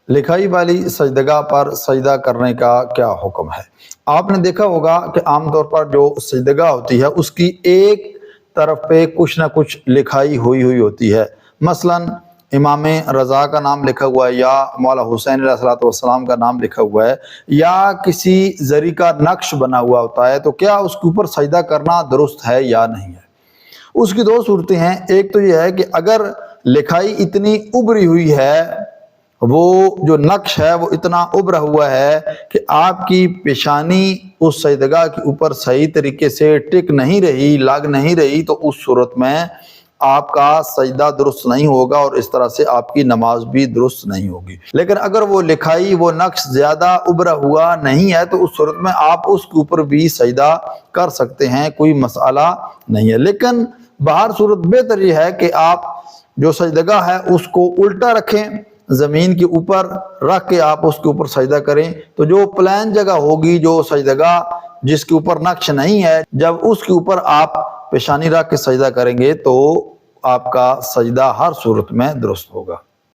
لکھائی والی سجدگاہ پر سجدہ کرنے کا کیا حکم ہے؟ آپ نے دیکھا ہوگا کہ عام طور پر جو سجدگاہ ہوتی ہے اس کی ایک طرف پہ کچھ نہ کچھ لکھائی ہوئی ہوتی ہے۔ مثلا امام رضا کا نام لکھا ہوا ہے، یا مولا حسین علیہ السلام کا نام لکھا ہوا ہے، یا کسی زری کا نقش بنا ہوا ہوتا ہے، تو کیا اس کے اوپر سجدہ کرنا درست ہے یا نہیں ہے؟ اس کی دو صورتیں ہیں۔ ایک تو یہ ہے کہ اگر لکھائی اتنی ابری ہوئی ہے، وہ جو نقش ہے وہ اتنا ابرا ہوا ہے کہ آپ کی پیشانی اس سجدگاہ کے اوپر صحیح طریقے سے ٹک نہیں رہی، لگ نہیں رہی، تو اس صورت میں آپ کا سجدہ درست نہیں ہوگا اور اس طرح سے آپ کی نماز بھی درست نہیں ہوگی۔ لیکن اگر وہ لکھائی، وہ نقش زیادہ ابرا ہوا نہیں ہے تو اس صورت میں آپ اس کے اوپر بھی سجدہ کر سکتے ہیں، کوئی مسئلہ نہیں ہے۔ لیکن بہر صورت بہتر یہ ہے کہ آپ جو سجدگاہ ہے اس کو الٹا رکھیں، زمین کے اوپر رکھ کے آپ اس کے اوپر سجدہ کریں، تو جو پلین جگہ ہوگی، جو سجدگاہ جس کے اوپر نقش نہیں ہے، جب اس کے اوپر آپ پیشانی رکھ کے سجدہ کریں گے تو آپ کا سجدہ ہر صورت میں درست ہوگا۔